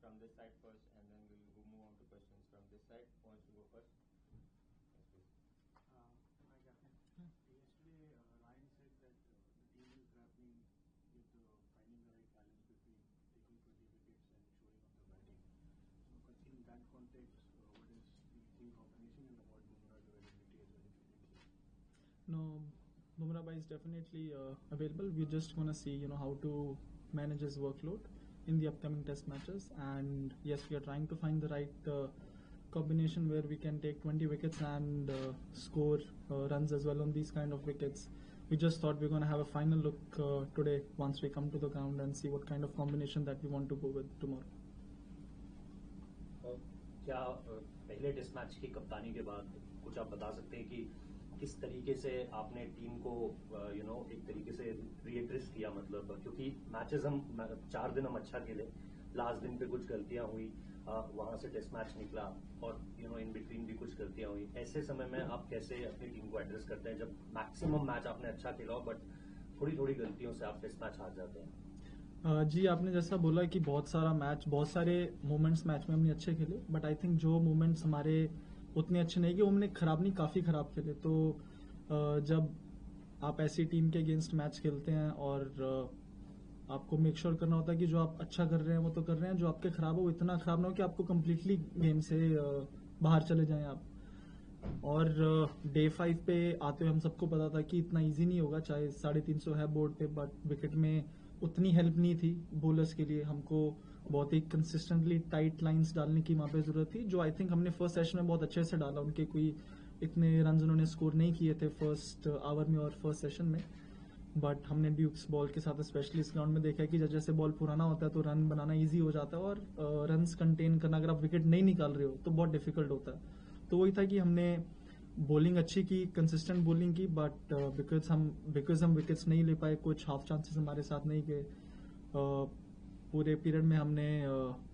from this side first, and then we'll move on to questions from this side. Who wants to go first? Yes, please. Hi, Captain. Yesterday, Ryan said that the team is grappling with finding the right balance between taking 20 wickets and showing up the batting. So, considering that context, what is the team combination and about Bumrah's availability as well, if you can say? No, Bumrah bhai is definitely available. We're just gonna see, how to manage his workload in the upcoming test matches. And yes, we are trying to find the right combination where we can take 20 wickets and score runs as well on these kind of wickets. We just thought we're gonna have a final look today once we come to the ground and see what kind of combination that we want to go with tomorrow. क्या पहले test match की कप्तानी के बाद कुछ आप बता सकते हैं कि किस तरीके से आपने टीम को एक तरीके से रीएड्रेस किया, मतलब क्योंकि मैचेस हम 4 दिन हम अच्छा खेले, लास्ट दिन पे कुछ गलतियां हुई, वहां से टेस्ट मैच निकला और इन बिटवीन भी कुछ गलतियां हुई. ऐसे समय में आप कैसे अपनी टीम को एड्रेस करते हैं जब मैक्सिमम मैच आपने अच्छा खेला हो बट थोड़ी थोड़ी गलतियों से आप टेस्ट मैच हार जाते हैं? जी, आपने जैसा बोला कि बहुत सारे मोमेंट्स मैच में हमने अच्छे खेले, बट आई थिंक जो मोमेंट्स हमारे उतने अच्छे नहीं कि हमने काफी खराब खेले. तो जब आप ऐसी टीम के अगेंस्ट मैच खेलते हैं और आपको मेक श्योर करना होता है कि जो आप अच्छा कर रहे हैं वो तो कर रहे हैं, जो आपके खराब हो वो इतना खराब ना हो कि आपको कम्प्लीटली गेम से बाहर चले जाएं आप. और डे 5 पे आते हुए हम सबको पता था कि इतना इजी नहीं होगा, चाहे 350 है बोर्ड पे, बट विकेट में उतनी हेल्प नहीं थी बॉलर्स के लिए. हमको बहुत ही कंसिस्टेंटली टाइट लाइंस डालने की वहां पे जरूरत थी, जो आई थिंक हमने फर्स्ट सेशन में बहुत अच्छे से डाला. उनके कोई इतने रन उन्होंने स्कोर नहीं किए थे फर्स्ट आवर में और फर्स्ट सेशन में, बट हमने ड्यूक्स बॉल के साथ स्पेशली इस ग्राउंड में देखा है कि जैसे बॉल पुराना होता है तो रन बनाना ईजी हो जाता है और रन्स कंटेन करना अगर आप विकेट नहीं निकाल रहे हो तो बहुत डिफिकल्ट होता है. तो वही था कि हमने बॉलिंग अच्छी की, कंसिस्टेंट बॉलिंग की, बट बिकॉज हम विकेट्स नहीं ले पाए, कुछ हाफ चांसेस हमारे साथ नहीं गए. पूरे पीरियड में हमने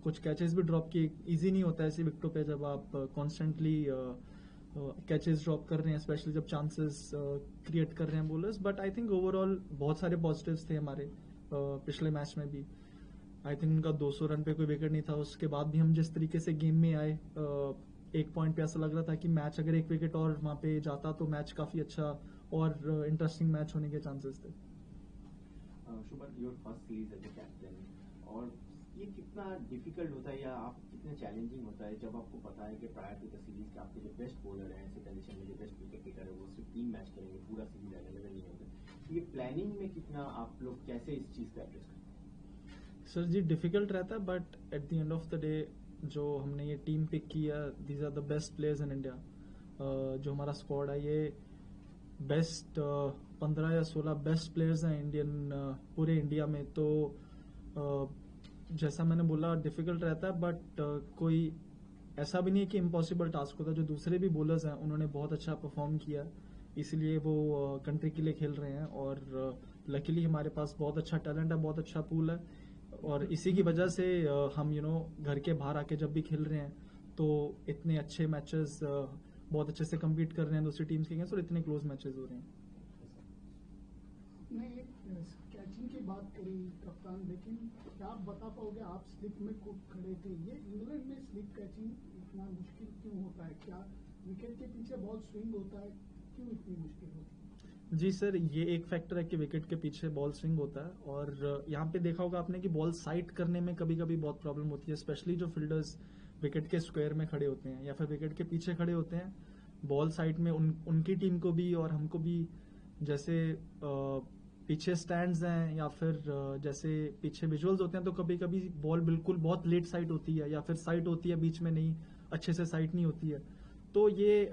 कुछ कैचेस भी ड्रॉप किए. इजी नहीं होता है ऐसी विकेटों पे जब आप कॉन्स्टेंटली कैचेस ड्रॉप कर रहे हैं, स्पेशली जब चांसेस क्रिएट कर रहे हैं bowlers. But I think overall बहुत सारे पॉजिटिव्स थे हमारे पिछले मैच में भी. आई थिंक उनका 200 रन पे कोई विकेट नहीं था. उसके बाद भी हम जिस तरीके से गेम में आए, एक पॉइंट पे ऐसा लग रहा था कि मैच अगर एक विकेट और वहां पे जाता तो मैच काफी अच्छा और इंटरेस्टिंग मैच होने के चांसेस थे. Shubman, your first series as a captain, और ये कितना डिफिकल्ट होता है या आप कितना चैलेंजिंग होता है जब आपको पता है कि प्रायर टू द सीरीज के आपके जो बेस्ट बॉलर हैं, ऐसे कंडीशन में जो बेस्ट विकेट टेकर है वो सिर्फ 3 मैच करेंगे, पूरा सीरीज अवेलेबल नहीं होगा. ये प्लानिंग में कितना आप लोग कैसे इस चीज को एड्रेस करते हैं? सर जी, डिफिकल्ट रहता है, but at the end of the day जो हमने ये टीम पिक की है, these are the best players in India. जो हमारा स्क्वाड है ये बेस्ट 15 या 16 बेस्ट प्लेयर्स हैं पूरे इंडिया में. तो जैसा मैंने बोला डिफिकल्ट रहता है, बट कोई ऐसा भी नहीं है कि इम्पॉसिबल टास्क होता है. जो दूसरे भी बॉलर्स हैं उन्होंने बहुत अच्छा परफॉर्म किया, इसलिए वो कंट्री के लिए खेल रहे हैं. और लकीली हमारे पास बहुत अच्छा टैलेंट है, बहुत अच्छा पूल है, और इसी की वजह से हम घर के बाहर आके जब भी खेल रहे हैं तो इतने अच्छे मैचेस बहुत अच्छे से compete कर रहे हैं दूसरी टीम्स के अगेंस्ट, और इतने क्लोज मैचेस हो रहे हैं. मैं एक कैचिंग की बात करी कप्तान, लेकिन क्या आप बता पाओगे, आप स्लिप में खूब खड़े थे, ये इंग्लैंड में स्लिप कैचिंग इतना मुश्किल क्यों होता है? क्या विकेट के पीछे बॉल स्विंग होता है, क्यों इतनी मुश्किल होती है? जी सर, ये एक फैक्टर है कि विकेट के पीछे बॉल स्विंग होता है, और यहाँ पे देखा होगा आपने कि बॉल साइड करने में कभी कभी बहुत प्रॉब्लम होती है, स्पेशली जो फील्डर्स विकेट के स्क्वायर में खड़े होते हैं या फिर विकेट के पीछे खड़े होते हैं. बॉल साइड में उनकी टीम को भी और हमको भी, जैसे पीछे स्टैंड्स हैं या फिर जैसे पीछे विजुअल्स होते हैं, तो कभी कभी बॉल बिल्कुल बहुत लेट साइड होती है या फिर साइड होती है बीच में नहीं, अच्छे से साइड नहीं होती है. तो ये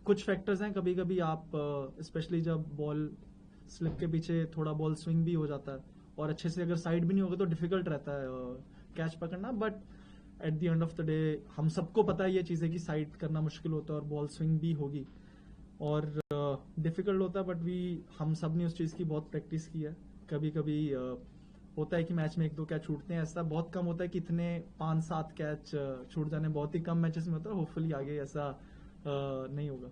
कुछ फैक्टर्स हैं. कभी कभी आप स्पेशली जब बॉल स्लिप के पीछे थोड़ा बॉल स्विंग भी हो जाता है और अच्छे से अगर साइड भी नहीं होगा तो डिफिकल्ट रहता है कैच पकड़ना. But at the end of the day हम सबको पता है ये चीज है कि साइड करना मुश्किल होता है और बॉल स्विंग भी होगी और डिफिकल्ट होता है. बट हम सब ने उस चीज की बहुत प्रैक्टिस की है. कभी कभी होता है कि मैच में 1-2 कैच छूटते हैं, ऐसा बहुत कम होता है कि इतने 5-7 कैच छूट जाने, बहुत ही कम मैचेस में होता है. होपफुली आगे ऐसा नहीं होगा.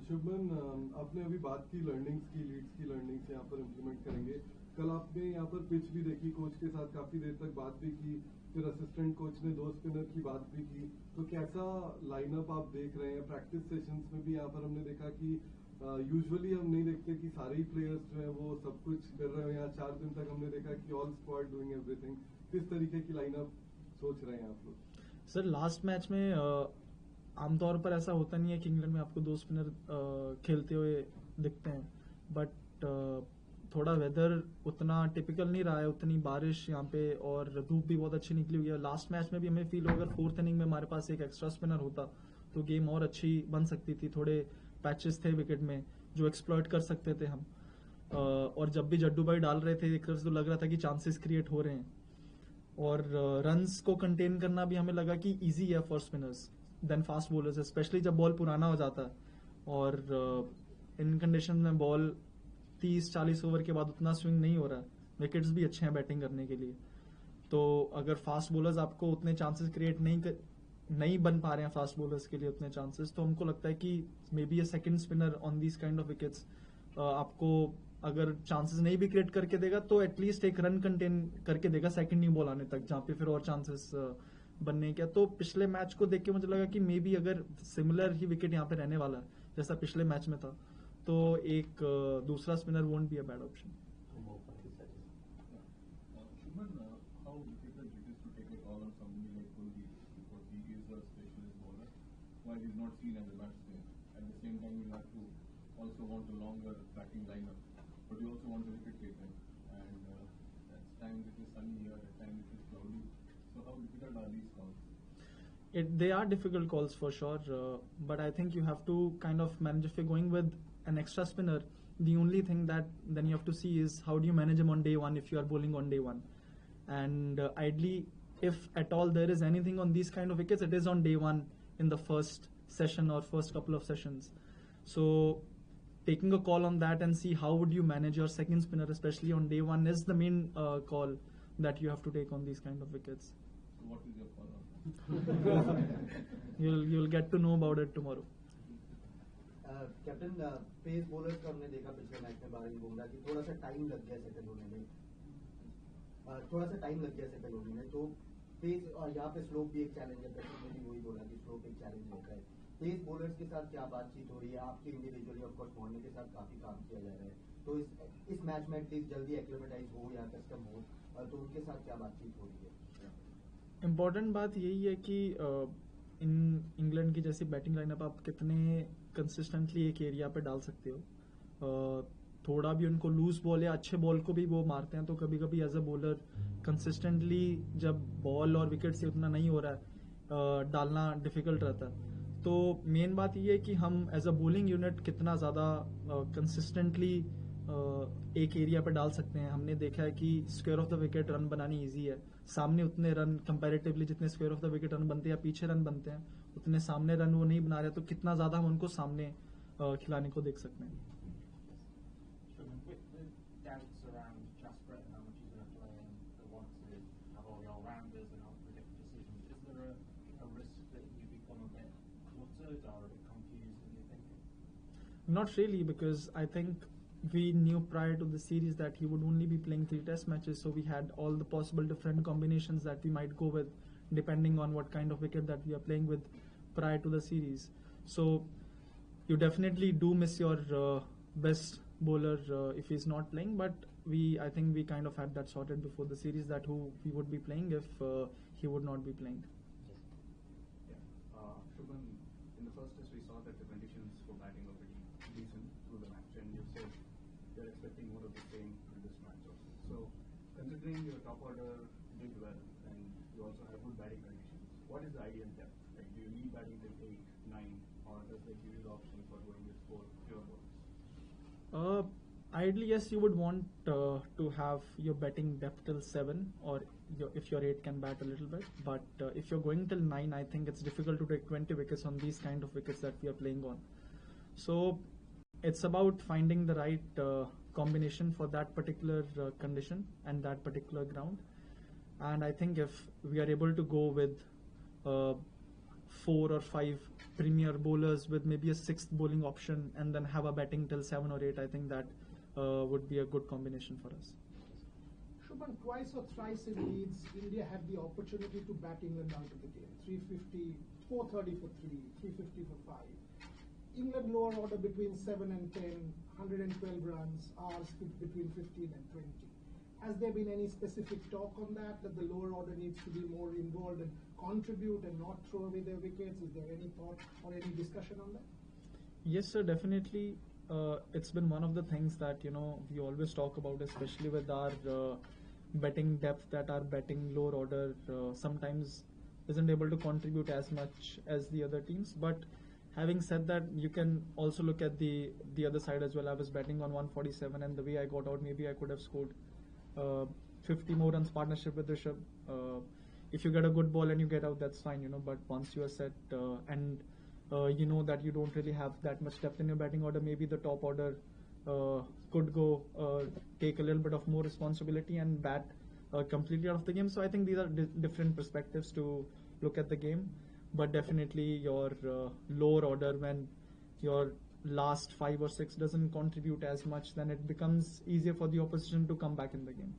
शुभमन, आपने अभी बात की लर्निंग्स की, लीड्स की लर्निंग्स यहाँ पर इम्प्लीमेंट करेंगे. कल आपने यहाँ पर पिच भी देखी, कोच के साथ काफी देर तक बात भी की, फिर असिस्टेंट कोच ने 2 स्पिनर की बात भी की, तो कैसा लाइनअप आप देख रहे हैं? प्रैक्टिस सेशंस में भी यहाँ पर हमने देखा कि यूजुअली हम नहीं देखते कि सारे ही प्लेयर्स जो है वो सब कुछ कर रहे हैं। यहाँ 4 दिन तक हमने देखा कि ऑल स्क्वाड डूइंग एवरीथिंग। किस तरीके की लाइनअप सोच रहे हैं आप लोग? सर लास्ट मैच में आमतौर पर ऐसा होता नहीं है कि इंग्लैंड में आपको 2 स्पिनर खेलते हुए दिखते हैं, बट थोड़ा वेदर उतना टिपिकल नहीं रहा है, उतनी बारिश यहाँ पे और धूप भी बहुत अच्छी निकली हुई है। लास्ट मैच में भी हमें फील हो, अगर 4th इनिंग में हमारे पास एक एक्स्ट्रा स्पिनर होता तो गेम और अच्छी बन सकती थी। थोड़े पैचेस थे विकेट में जो एक्सप्लॉइट कर सकते थे हम, और जब भी जड्डू भाई डाल रहे थे एक तरह से तो लग रहा था कि चांसेस क्रिएट हो रहे हैं, और रन्स को कंटेन करना भी हमें लगा कि इजी है for spinners than fast bowlers, specially जब बॉल पुराना हो जाता है और इन कंडीशन में बॉल 30-40 ओवर के बाद उतना स्विंग नहीं हो रहा है, विकेट्स भी अच्छे हैं बैटिंग करने के लिए। तो अगर फास्ट बॉलर्स आपको उतने चांसेस क्रिएट नहीं बन पा रहे हैं फास्ट बॉलर्स के लिए उतने चांसेस, तो हमको लगता है कि may be A second spinner on these kind of wickets आपको अगर चांसेस नहीं भी क्रिएट करके देगा तो एटलीस्ट एक रन कंटेन करके देगा सेकंड न्यू बॉल आने तक, जहाँ पे फिर और चांसेस बनने के। तो पिछले मैच को देख के मुझे लगा कि मे बी अगर सिमिलर ही विकेट यहाँ पे रहने वाला है जैसा पिछले मैच में था, तो एक दूसरा spinner won't be a bad option. Shubman, how difficult it is to take a call on somebody like Kuldeep because he is a specialist bowler, while he's not seen as a batsman. At the same time, you have to also want a longer batting lineup, but you also want a wicket taker. And at times it is sunny here, at times it is cloudy. So how difficult are these calls? They are difficult calls for sure, but I think you have to kind of manage. If you're going with an extra spinner, the only thing that then you have to see is how do you manage him on day one if you are bowling on day one. And ideally, if at all there is anything on these kind of wickets, it is on day one in the first session or first couple of sessions. So taking a call on that and see how would you manage your second spinner, especially on day one, is the main call that you have to take on these kind of wickets. So what is your call on? You'll get to know about it tomorrow. Captain pace bowlers का हमने देखा पिछले match में बारिश बुमराह की थोड़ा सा time लग गया सेटल होने में, तो पेस और यहाँ पे स्लोप भी एक चैलेंज है। मैंने भी वही बोला कि स्लोप एक चैलेंज होता है। पेस बॉलर्स के साथ क्या बातचीत हो रही है आपके? इंडिविजुअली ऑफकोर्स मॉर्निंग के साथ काफी काम किया जा रहा है, तो इस मैच में एटलीस्ट जल्दी एक्लिमेटाइज हो या कस्टम हो, तो उनके साथ क्या बातचीत हो रही है? इम्पोर्टेंट बात यही है कि इन इंग्लैंड की जैसी बैटिंग लाइनअप आप कितने कंसिस्टेंटली एक एरिया पे डाल सकते हो। थोड़ा भी उनको लूज बॉल या अच्छे बॉल को भी वो मारते हैं, तो कभी कभी एज अ बॉलर कंसिस्टेंटली जब बॉल और विकेट से उतना नहीं हो रहा है डालना डिफिकल्ट रहता है। तो मेन बात ये है कि हम एज अ बॉलिंग यूनिट कितना ज़्यादा कंसिस्टेंटली एक एरिया पे डाल सकते हैं। हमने देखा है कि square of the wicket run बनानी इजी है, सामने उतने रन कंपैरेटिवली जितने square of the wicket run बनते हैं या पीछे रन बनते हैं उतने सामने रन वो नहीं बना रहे, तो कितना ज्यादा हम उनको सामने खिलाने को देख सकते हैं। With doubts around Jasprit and how much he's going to play and the want to have all the all-rounders and unpredictable decisions, is there a risk that you become a bit cluttered or a bit confused in your thinking? Not really, because I think we knew prior to the series that he would only be playing 3 test matches, so we had all the possible different combinations that we might go with depending on what kind of wicket that we are playing with prior to the series. So you definitely do miss your best bowler if he's not playing, but I think we kind of had that sorted before the series that who we would be playing if he would not be playing. Shubman, in the first test we saw that the conditions for batting were pretty decent through the match, and you said you're expecting more of the same in this match also. So considering your top order did well and you also have good batting conditions, what is the ideal depth? Like, do you need batting till 8, 9, or does that give you the option for going with 4 pure bowlers? Ideally, yes, you would want to have your batting depth till 7, or if your 8 can bat a little bit. But if you're going till 9, I think it's difficult to take 20 wickets on these kind of wickets that we are playing on. So it's about finding the right combination for that particular condition and that particular ground. And I think if we are able to go with 4 or 5 premier bowlers with maybe a 6th bowling option and then have a batting till 7 or 8, I think that would be a good combination for us. Shubman, twice or thrice in Leeds, India had the opportunity to bat England out of the game. 350, 430 for 3, 350 for 5. England lower order between 7 and 10, 112 runs, ours between 15 and 20. Has there been any specific talk on that the lower order needs to be more involved and contribute and not throw away their wickets? Is there any thought or any discussion on that? Yes, sir, definitely. It's been one of the things that we always talk about, especially with our betting depth, that our betting lower order sometimes isn't able to contribute as much as the other teams. But having said that, you can also look at the other side as well. I was betting on 147, and the way I got out, maybe I could have scored 50 more runs partnership with Rishabh. If you get a good ball and you get out, that's fine, but once you are set and you know that you don't really have that much depth in your batting order, maybe the top order could go take a little bit of more responsibility and bat completely out of the game. So I think these are different perspectives to look at the game, but definitely your lower order, when your last 5 or 6 doesn't contribute as much, then it becomes easier for the opposition to come back in the game.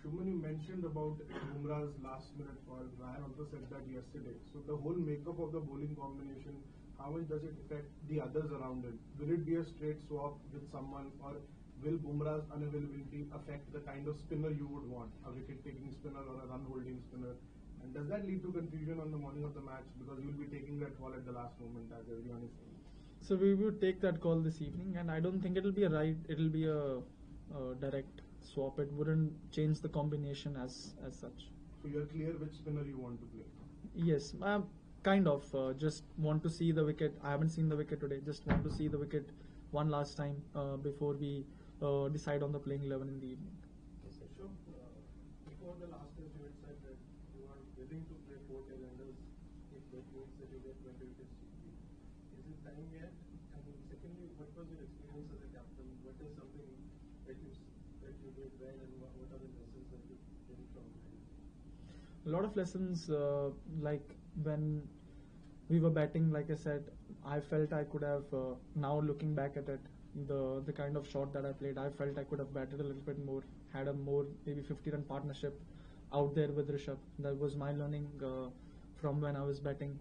Shubman, you mentioned about Bumrah's last minute fall. Ryan also said that yesterday. So the whole makeup of the bowling combination, how much does it affect the others around it? Will it be a straight swap with someone, or will Bumrah's unavailability affect the kind of spinner you would want, a wicket-taking spinner or a run-holding spinner? And does that lead to confusion on the morning of the match, because you will be taking that call at the last moment, as everyone is saying? So we will take that call this evening, and I don't think it'll be a direct swap. It wouldn't change the combination as such. So you're clear which spinner you want to play? Yes, kind of. Just want to see the wicket. I haven't seen the wicket today. Just want to see the wicket one last time before we decide on the playing 11 in the evening. Sure. Before the last test, you had said that you are willing to play 4 tailenders if that means that you get 20 wickets cheaply. Is it time yet? And secondly, what was your experience as a captain? What is something that you did well, and what are the lessons that you did from it? A lot of lessons, like when we were batting, like I said, I felt I could have, now looking back at it, the kind of shot that I played, I felt I could have batted a little bit more, had a more maybe 50-run partnership out there with Rishabh. That was my learning from when I was batting.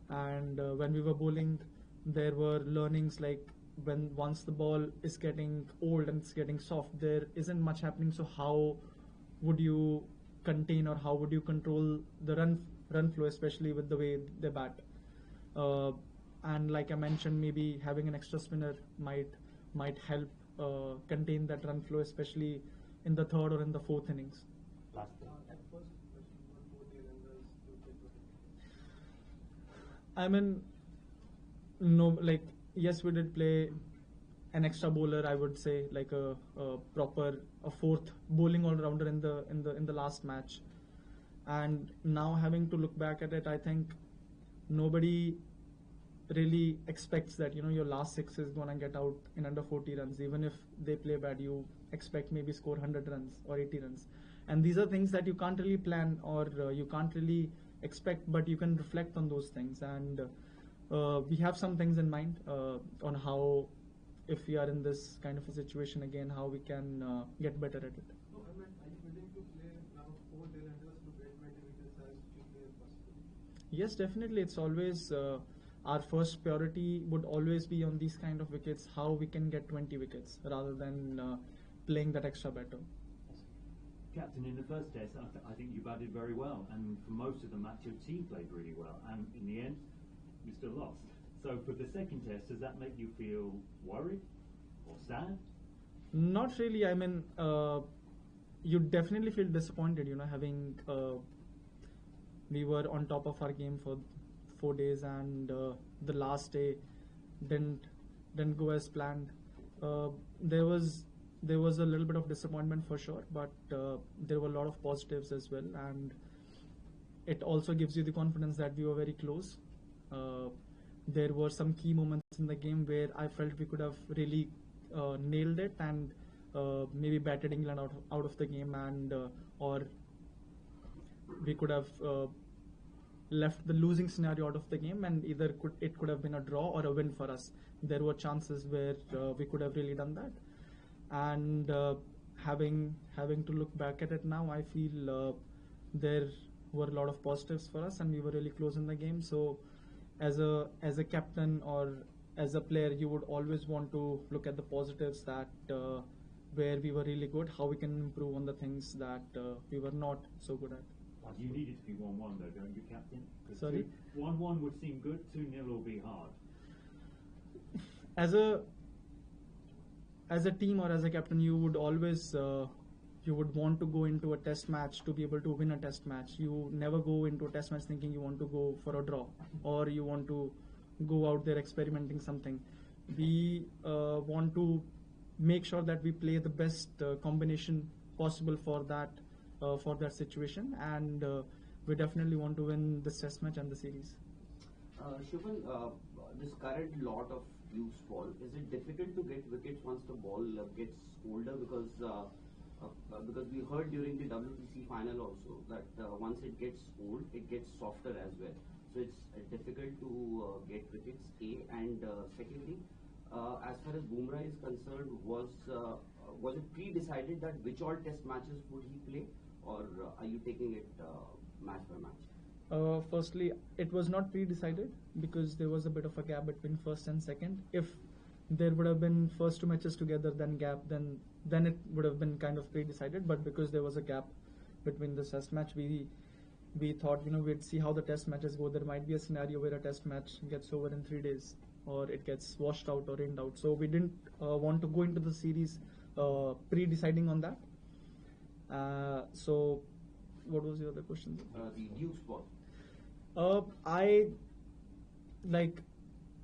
And when we were bowling, there were learnings like once the ball is getting old and it's getting soft, there isn't much happening. So how would you contain, or how would you control the run flow, especially with the way they bat? And like I mentioned, maybe having an extra spinner might help contain that run flow, especially in the 3rd or in the 4th innings. At first, what 4 tailenders you think? I mean, no, like, yes, we did play an extra bowler, I would say, like a proper 4th bowling all-rounder in the last match. And now having to look back at it, I think nobody really expects that your last 6 is gonna get out in under 40 runs. Even if they play bad, you expect maybe score 100 runs or 80 runs. And these are things that you can't really plan, or you can't really expect, but you can reflect on those things. And we have some things in mind on how, if we are in this kind of a situation again, how we can get better at it. No, I meant, are you willing to play now 4 tailenders to get 20 wickets as cheaply as possible? Yes, definitely. It's always our first priority would always be on these kind of wickets, how we can get 20 wickets rather than playing that extra better. Captain, in the first test, I think you batted very well, and for most of the match your team played really well, and in the end you still lost. So for the second test, does that make you feel worried or sad? Not really. I mean, you definitely feel disappointed, having we were on top of our game for 4 days, and the last day didn't go as planned. There was a little bit of disappointment for sure, but there were a lot of positives as well, and it also gives you the confidence that we were very close. There were some key moments in the game where I felt we could have really nailed it and maybe batted England out of the game, and or we could have left the losing scenario out of the game, and either it could have been a draw or a win for us. There were chances where we could have really done that. and having to look back at it now, I feel there were a lot of positives for us, and we were really close in the game. So, as a captain or as a player, you would always want to look at the positives that where we were really good, how we can improve on the things that we were not so good at. You need it to be 1-1 though, don't you, Captain? 'Cause Sorry? 1-1 would seem good, 2-0 will be hard. As a team or as a captain, you would always you would want to go into a test match to be able to win a test match. You never go into a test match thinking you want to go for a draw or you want to go out there experimenting something. We want to make sure that we play the best combination possible for that situation, and we definitely want to win this test match and the series. Shubman, this current lot of loose ball, is it difficult to get wickets once the ball gets older? Because we heard during the WTC final also that once it gets old, it gets softer as well. So it's difficult to get wickets, A. And secondly, as far as Bumrah is concerned, was it pre-decided that which all test matches would he play, or are you taking it match by match? Firstly, it was not pre-decided because there was a bit of a gap between first and second. If there would have been first two matches together, then gap, then it would have been kind of pre-decided. But because there was a gap between this test match, we thought, we'd see how the test matches go. There might be a scenario where a test match gets over in 3 days, or it gets washed out or rained out. So we didn't want to go into the series pre-deciding on that. So what was the other question? The loose ball.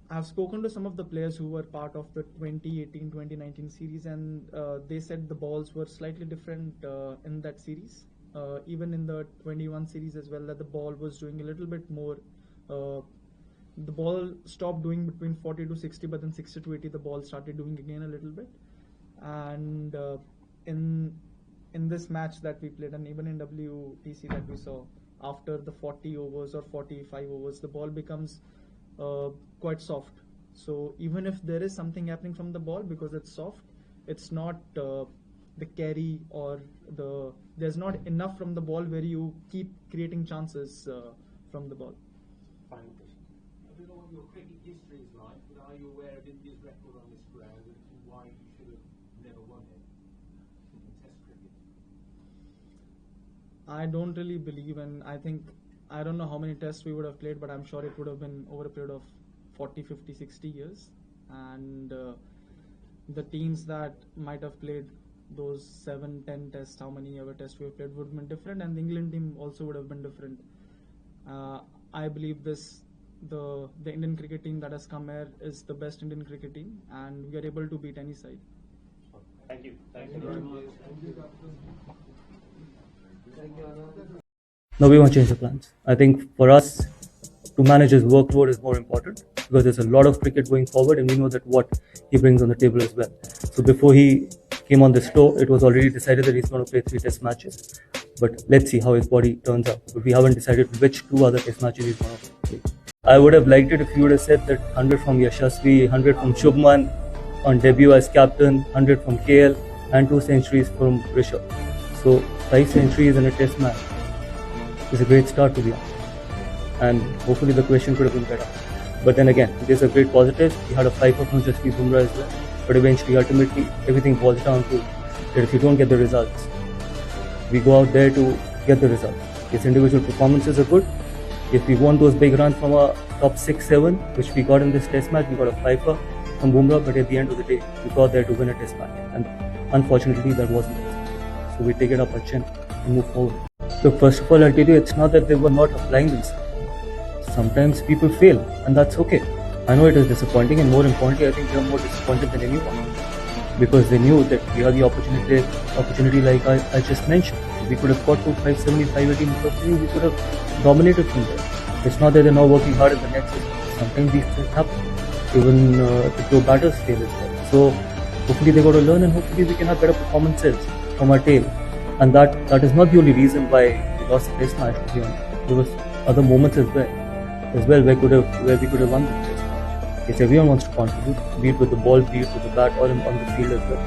I've spoken to some of the players who were part of the 2018-2019 series, and they said the balls were slightly different in that series. Even in the 21 series as well, that the ball was doing a little bit more. The ball stopped doing between 40 to 60, but then 60 to 80, the ball started doing again a little bit. And in this match that we played, and even in WTC that we saw, after the 40 overs or 45 overs, the ball becomes quite soft. So even if there is something happening from the ball, because it's soft, it's not the carry or there's not enough from the ball where you keep creating chances from the ball. Final question. I don't know what your cricket history is like, but are you aware of India's record on this ground and why you should have never won it in Test cricket? I don't really believe, and I don't know how many tests we would have played, but I'm sure it would have been over a period of 40, 50, 60 years. And the teams that might have played those 7, 10 tests, how many ever tests we have played, would have been different, and the England team also would have been different. I believe the Indian cricket team that has come here is the best Indian cricket team, and we are able to beat any side. Thank you. Thank you very much. No, we won't change the plans. I think for us, to manage his workload is more important because there's a lot of cricket going forward, and we know that what he brings on the table as well. So before he came on this tour, it was already decided that he's going to play 3 test matches. But let's see how his body turns out. But we haven't decided which 2 other test matches he's going to play. I would have liked it if you would have said that 100 from Yashasvi, 100 from Shubman on debut as captain, 100 from KL, and 2 centuries from Rishabh. So 5 centuries in a test match is a great start, to be honest. And hopefully the question could have been better. But then again, there's a great positive. We had a 5 from Jasprit Bumrah as well. But eventually, ultimately, everything boils down to that if you don't get the results, we go out there to get the results. If individual performances are good, if we want those big runs from a top 6, 7, which we got in this test match, we got a 5 from Bumrah, but at the end of the day, we got there to win a test match. And unfortunately, that wasn't the case. So we take it up our chin and move forward. Look, first of all, I'll tell you, it's not that they were not applying themselves. Sometimes people fail, and that's okay. I know it is disappointing, and more importantly, I think they are more disappointed than anyone because they knew that we had the opportunity like I just mentioned. We could have got to 570, 580 in the first inning, we could have dominated from there. It's not that they're not working hard in the next inning. Sometimes these things happen. Even the pro batters fail as well. So hopefully they got to learn, and hopefully we can have better performances from our tail. And that is not the only reason why we lost the test match, to be honest. There was other moments as well where we could have won the test match. Yes, everyone wants to contribute, be it with the ball, be it with the bat, or on the field as well.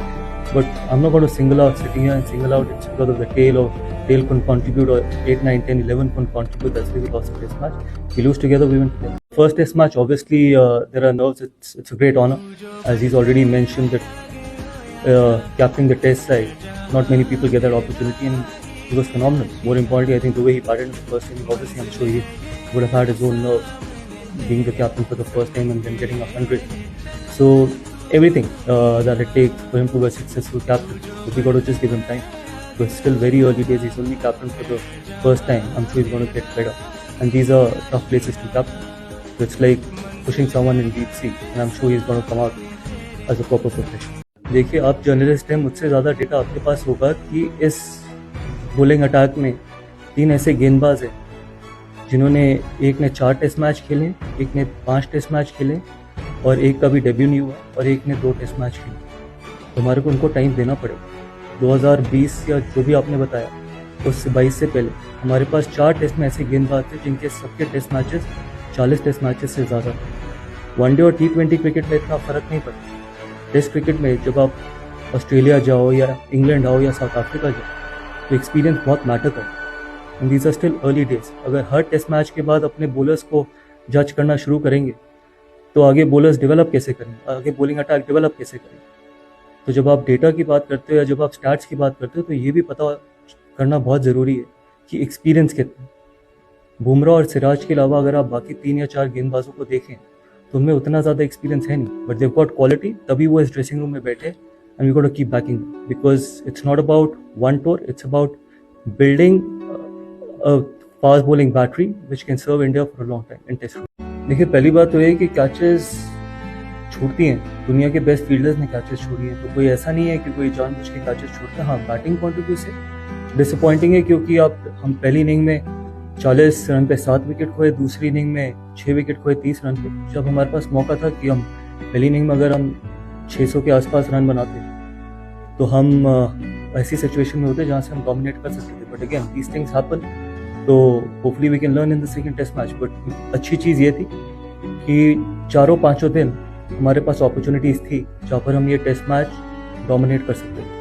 But I'm not going to single out, sitting here and single out it's because of the tail, or tail couldn't contribute, or 8, 9, 10, 11 couldn't contribute. That's why we lost the test match. We lose together, we win together. First test match, obviously there are nerves. It's a great honor, as he's already mentioned that captaining the test side, not many people get that opportunity, and he was phenomenal. More importantly, I think the way he batted in the first inning, obviously I'm sure he would have had his own nerves, being the captain for the first time and then getting 100. So everything that it takes for him to be a successful captain, we got to just give him time. But still very early days, he's only captain for the first time. I'm sure he's going to get better. And these are tough places to captain. So it's like pushing someone in deep sea, and I'm sure he's going to come out as a proper professional. देखिए, आप journalist हैं, मुझसे ज़्यादा data आपके पास होगा कि इस bowling attack में 3 ऐसे गेंदबाज हैं जिन्होंने, एक ने 4 टेस्ट मैच खेले, एक ने 5 टेस्ट मैच खेले, और एक का भी डेब्यू नहीं हुआ, और एक ने 2 टेस्ट मैच खेले. तो हमारे को उनको टाइम देना पड़ेगा. 2020 या जो भी आपने बताया उससे 22 से पहले हमारे पास 4 टेस्ट में ऐसे गेंदबाज थे जिनके सबके टेस्ट मैचेस 40 टेस्ट मैचेस से ज़्यादा थे. वनडे और T20 क्रिकेट में इतना फ़र्क नहीं पड़ता. टेस्ट क्रिकेट में जब आप ऑस्ट्रेलिया जाओ या इंग्लैंड आओ या साउथ अफ्रीका जाओ तो एक्सपीरियंस बहुत मैटर करता है. And these are still early days. अगर हर टेस्ट मैच के बाद अपने बॉलर्स को जज करना शुरू करेंगे तो आगे बॉलर्स डेवलप कैसे करेंगे, आगे बॉलिंग अटैक डेवलप कैसे करेंगे. तो जब आप डेटा की बात करते हो या जब आप स्टैट्स की बात करते हो तो ये भी पता करना बहुत ज़रूरी है कि एक्सपीरियंस कितना है. बुमराह और सिराज के अलावा अगर आप बाकी 3 या 4 गेंदबाजों को देखें तो उनमें उतना ज़्यादा एक्सपीरियंस है नहीं, बट देव गॉट क्वालिटी. तभी वो इस ड्रेसिंग रूम में बैठे, and we got to keep backing, because it's not about one tour, it's about building a fast bowling battery which can serve India for a long time in test. देखिए, पहली बात तो ये कि catches छूटती हैं, दुनिया के बेस्ट फील्डर्स ने कैचेस छोड़ी हैं, तो कोई ऐसा नहीं है कि कोई जानबूझ के कैचेस छोड़ते हैं. हाँ, बैटिंग पॉइंट ऑफ व्यू से डिसअपॉइंटिंग है, क्योंकि हम पहली इनिंग में 40 रन पे 7 विकेट खोए, दूसरी इनिंग में 6 विकेट खोए 30 रन पे. जब हमारे पास मौका था कि हम पहली इनिंग में अगर हम 600 के आसपास रन बनाते तो हम ऐसी सिचुएशन में होते जहाँ से हम डोमिनेट कर सकते थे. But again these things happen, तो hopefully we can learn in the second test match. But अच्छी चीज़ ये थी कि 4-5 दिन हमारे पास अपॉर्चुनिटीज़ थी जहाँ पर हम ये टेस्ट मैच डोमिनेट कर सकते थे.